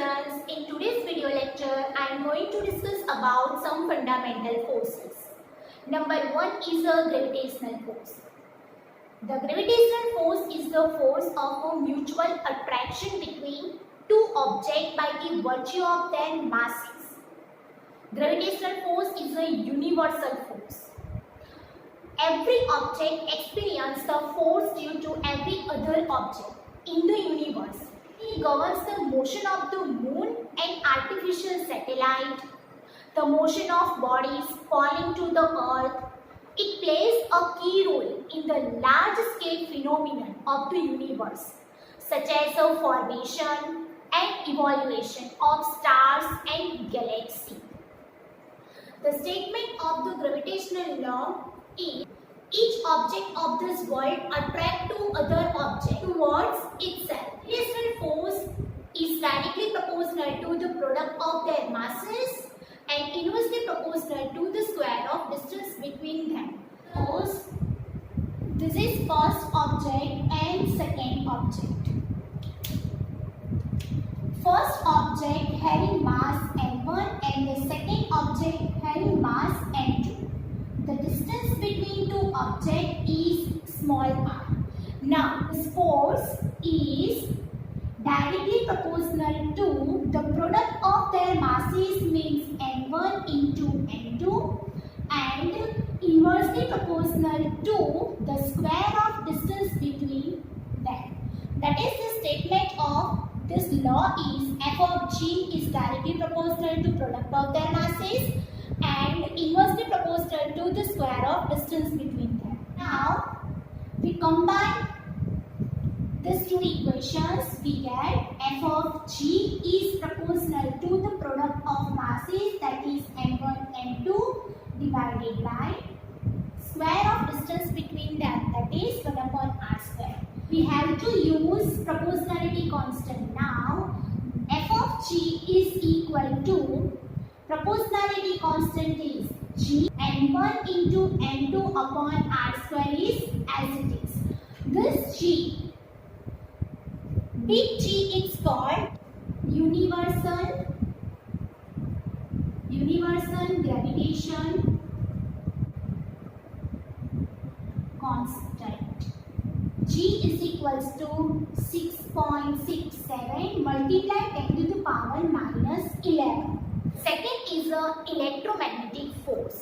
students, in today's video lecture I am going to discuss about some fundamental forces. Number 1 is a gravitational force. The gravitational force is the force of a mutual attraction between two objects by the virtue of their masses. Gravitational force is a universal force. Every object experiences the force due to every other object in the universe. It governs the motion of the moon and artificial satellite, the motion of bodies falling to the earth. It plays a key role in the large-scale phenomenon of the universe, such as the formation and evolution of stars and galaxies. The statement of the gravitational law is each object of this world attracts two other objects towards itself. Gravitational force is directly proportional to the product of their masses and inversely proportional to the square of distance between them. Suppose this is first object and second object. First object having mass m1 and the second object having mass m2. The distance between two objects is small r. Now, this force is directly proportional to the product of their masses, means m1 into m2, and inversely proportional to the square of distance between them. That is, the statement of this law is f of g is directly proportional to product of their masses and inversely proportional to the square of distance between them. Now, we combine these two equations, we get f of g is proportional to the product of masses, that is m1 m2 divided by square of distance between them, that is 1 upon r square. We have to use proportionality constant now. F of g is equal to proportionality constant is g, m1 into m2 upon r square is as it is. This g, big G, is called universal gravitation constant. G is equals to 6.67 multiplied 10 to the power minus 11. Second is the electromagnetic force.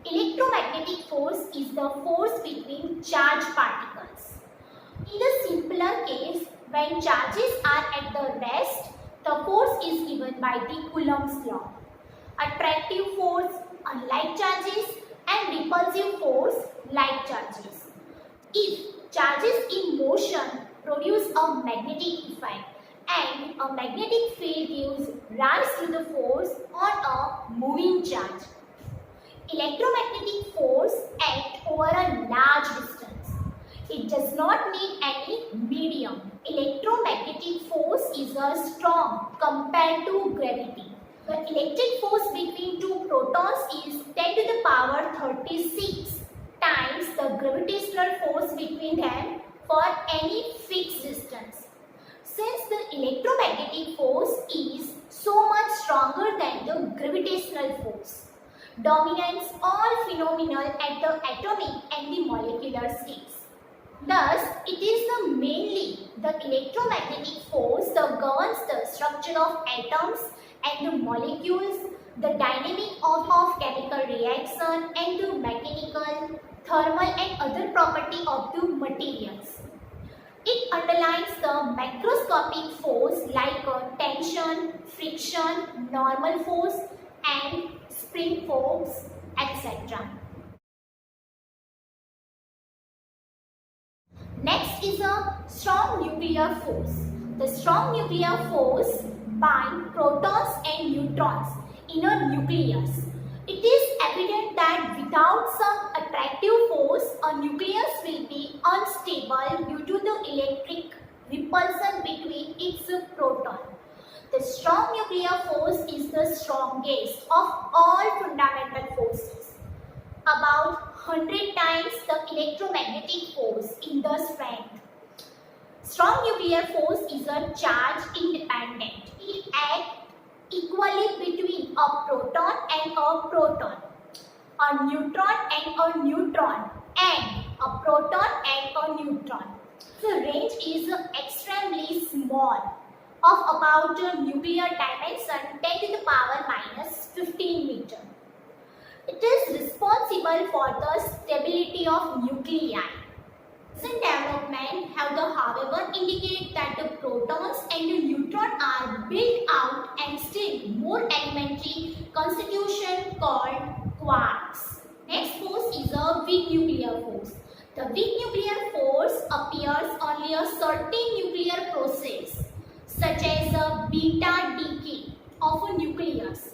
Electromagnetic force is the force between charged particles. In the simpler case, when charges are at the rest, the force is given by the Coulomb's law. Attractive force, unlike charges, and repulsive force, like charges. If charges in motion produce a magnetic effect and a magnetic field gives rise to the force on a moving charge, electromagnetic force acts over a large distance. It does not need any medium. Electromagnetic force is strong compared to gravity. The electric force between two protons is 10 to the power 36 times the gravitational force between them for any fixed distance. Since the electromagnetic force is so much stronger than the gravitational force, dominates all phenomena at the atomic and the molecular scales. Thus, it is mainly the electromagnetic force that governs the structure of atoms and the molecules, the dynamic of chemical reaction, and the mechanical, thermal and other property of the materials. It underlines the macroscopic force like tension, friction, normal force, and spring force, etc. Next is a strong nuclear force. The strong nuclear force binds protons and neutrons in a nucleus. It is evident that without some attractive force, a nucleus will be unstable due to the electric repulsion between its protons. The strong nuclear force is the strongest of all fundamental forces, about 100 times the electromagnetic force in the strength. Strong nuclear force is a charge independent. It acts and a proton, a neutron and a neutron, and a proton and a neutron. The range is extremely small, of about nuclear dimension 10 to the power minus 15 meter. It is responsible for the stability of nuclei. Recent development have however indicate that the protons and the neutrons are built out and still more elementary constitution called quarks. Next force is a weak nuclear force. The weak nuclear force appears only a certain nuclear process such as a beta decay of a nucleus.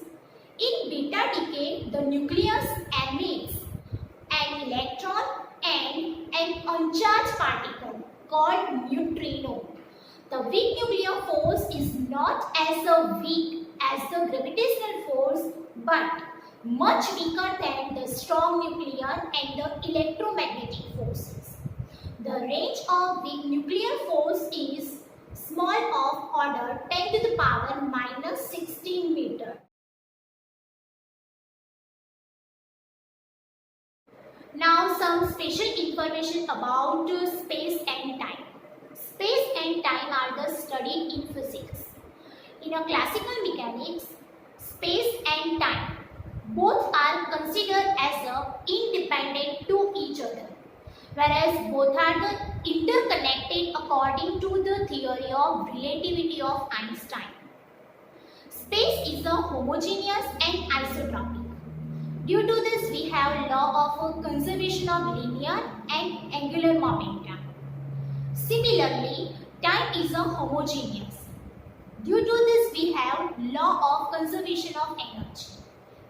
In beta decay, the nucleus emits an electron and an uncharged particle called neutrino. The weak nuclear force is not as weak as the gravitational force but much weaker than the strong nuclear and the electromagnetic forces. The range of weak nuclear force is small of order 10 to the power minus 16 meter. Now some special information about space and time. Space and time are the studied in physics. In a classical mechanics, space and time both are considered as independent to each other, whereas both are interconnected according to the theory of relativity of Einstein. Space is homogeneous and isotropic. Due to this, we have law of conservation of linear and angular momentum. Similarly, time is homogeneous. Due to this, we have law of conservation of energy.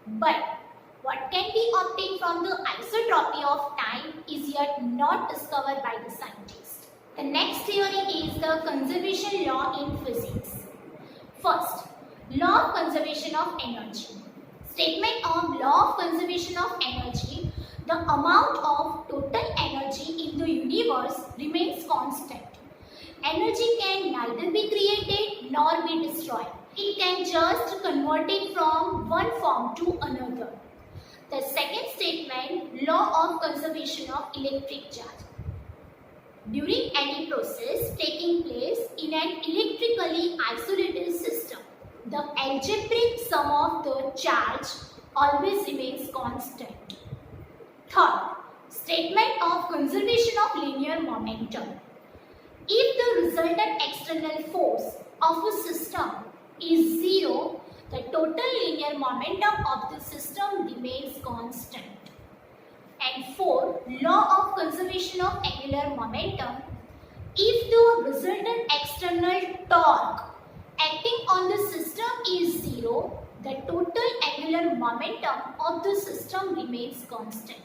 But what can be obtained from the isotropy of time is yet not discovered by the scientists. The next theory is the conservation law in physics. First, law of conservation of energy. Statement of law of conservation of energy: the amount of total energy in the universe remains constant. Energy can neither be created nor be destroyed. It can just convert it from one form to another. The second statement, law of conservation of electric charge. During any process taking place in an electrically isolated system, the algebraic sum of the charge always remains constant. Third, statement of conservation of linear momentum. If the resultant external force of a system is zero, the total linear momentum of the system remains constant. And fourth, law of conservation of angular momentum. If the resultant external torque acting on the system is zero, the total angular momentum of the system remains constant.